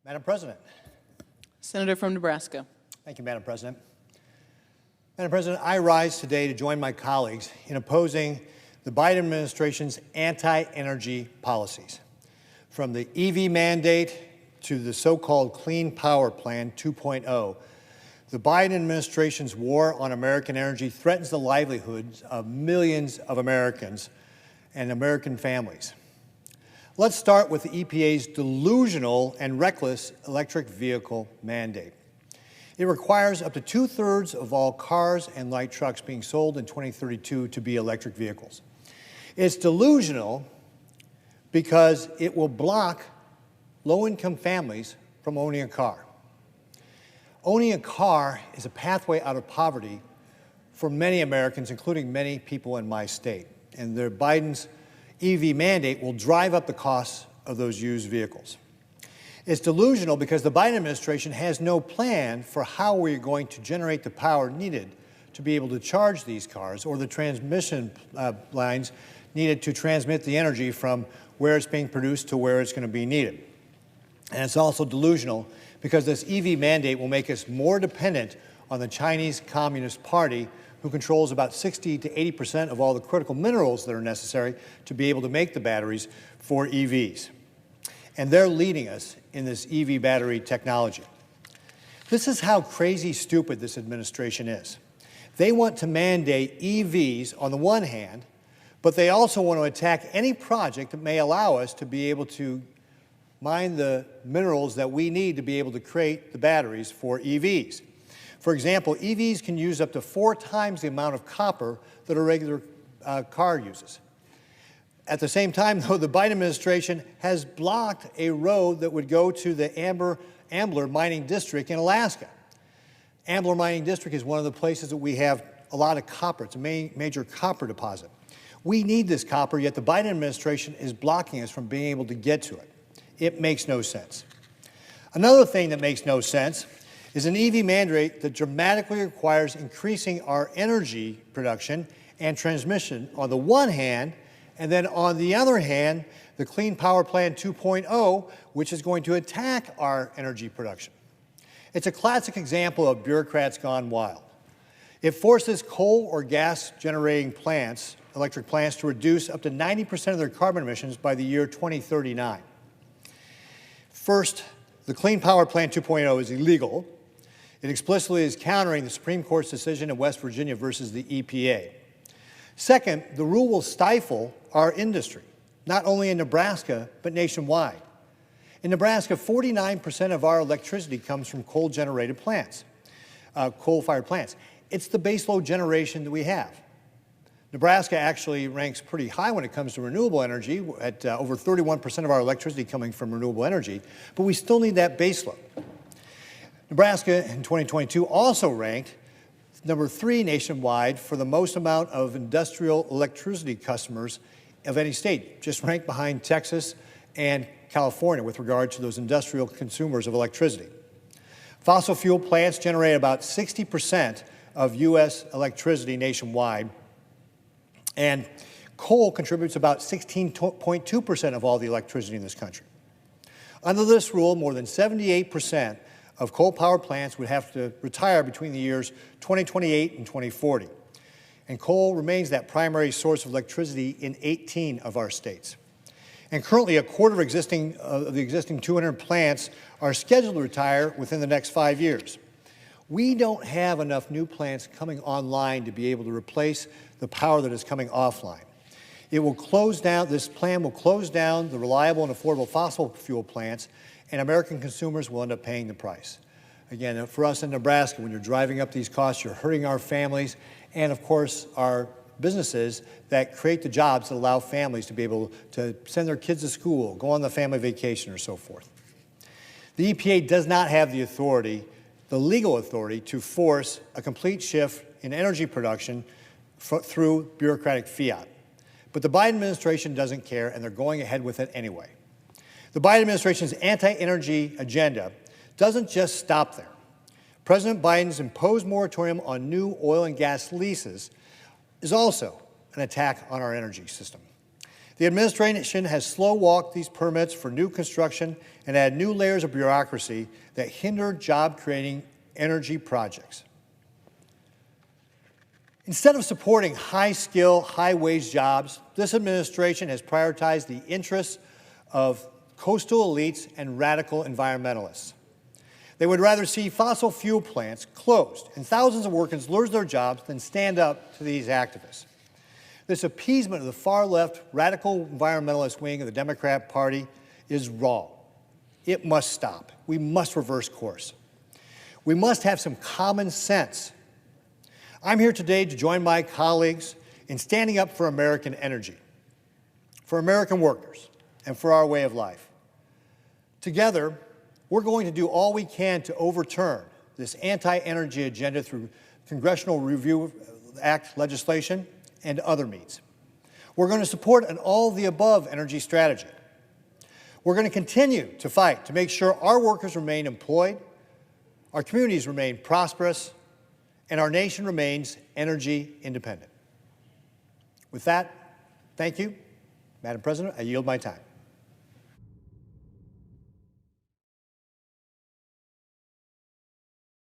Madam President. Senator from Nebraska. Thank you, Madam President. Madam President, I rise today to join my colleagues in opposing the Biden administration's anti-energy policies, from the EV mandate to the so-called Clean Power Plan 2.0. The Biden administration's war on American energy threatens the livelihoods of millions of Americans and American families. Let's start with the EPA's delusional and reckless electric vehicle mandate. It requires up to 2/3 of all cars and light trucks being sold in 2032 to be electric vehicles. It's delusional because it will block low-income families from owning a car. Owning a car is a pathway out of poverty for many Americans, including many people in my state. And Biden's EV mandate will drive up the costs of those used vehicles. It's delusional because the Biden administration has no plan for how we're going to generate the power needed to be able to charge these cars or the transmission lines needed to transmit the energy from where it's being produced to where it's going to be needed. And it's also delusional because this EV mandate will make us more dependent on the Chinese Communist Party, who controls about 60 to 80% of all the critical minerals that are necessary to be able to make the batteries for EVs. And they're leading us in this EV battery technology. This is how crazy stupid this administration is. They want to mandate EVs on the one hand, but they also want to attack any project that may allow us to be able to mine the minerals that we need to be able to create the batteries for EVs. For example, EVs can use up to 4 times the amount of copper that a regular car uses. At the same time, though, the Biden administration has blocked a road that would go to the Ambler Mining District in Alaska. Ambler Mining District is one of the places that we have a lot of copper. It's a major copper deposit. We need this copper, yet the Biden administration is blocking us from being able to get to it. It makes no sense. Another thing that makes no sense is an EV mandate that dramatically requires increasing our energy production and transmission on the one hand, and then on the other hand, the Clean Power Plan 2.0, which is going to attack our energy production. It's a classic example of bureaucrats gone wild. It forces coal or gas-generating plants, electric plants, to reduce up to 90% of their carbon emissions by the year 2039. First, the Clean Power Plan 2.0 is illegal. It explicitly is countering the Supreme Court's decision in West Virginia versus the EPA. Second, the rule will stifle our industry, not only in Nebraska, but nationwide. In Nebraska, 49% of our electricity comes from coal-generated plants, coal-fired plants. It's the baseload generation that we have. Nebraska actually ranks pretty high when it comes to renewable energy, at over 31% of our electricity coming from renewable energy, but we still need that baseload. Nebraska in 2022 also ranked number 3 nationwide for the most amount of industrial electricity customers of any state, just ranked behind Texas and California with regard to those industrial consumers of electricity. Fossil fuel plants generate about 60% of U.S. electricity nationwide, and coal contributes about 16.2% of all the electricity in this country. Under this rule, more than 78% of coal power plants would have to retire between the years 2028 and 2040. And coal remains that primary source of electricity in 18 of our states. And currently, a quarter of the existing 200 plants are scheduled to retire within the next 5 years. We don't have enough new plants coming online to be able to replace the power that is coming offline. It will close down, this plan will close down the reliable and affordable fossil fuel plants, and American consumers will end up paying the price. Again, for us in Nebraska, when you're driving up these costs, you're hurting our families and, of course, our businesses that create the jobs that allow families to be able to send their kids to school, go on the family vacation, or so forth. The EPA does not have the authority, the legal authority, to force a complete shift in energy production through bureaucratic fiat. But the Biden administration doesn't care, and they're going ahead with it anyway. The Biden administration's anti-energy agenda doesn't just stop there. President Biden's imposed moratorium on new oil and gas leases is also an attack on our energy system. The administration has slow-walked these permits for new construction and added new layers of bureaucracy that hinder job-creating energy projects. Instead of supporting high-skill, high-wage jobs, this administration has prioritized the interests of coastal elites and radical environmentalists. They would rather see fossil fuel plants closed and thousands of workers lose their jobs than stand up to these activists. This appeasement of the far-left radical environmentalist wing of the Democrat Party is wrong. It must stop. We must reverse course. We must have some common sense. I'm here today to join my colleagues in standing up for American energy, for American workers, and for our way of life. Together, we're going to do all we can to overturn this anti-energy agenda through Congressional Review Act legislation and other means. We're going to support an all-of-the-above energy strategy. We're going to continue to fight to make sure our workers remain employed, our communities remain prosperous, and our nation remains energy independent. With that, thank you. Madam President, I yield my time.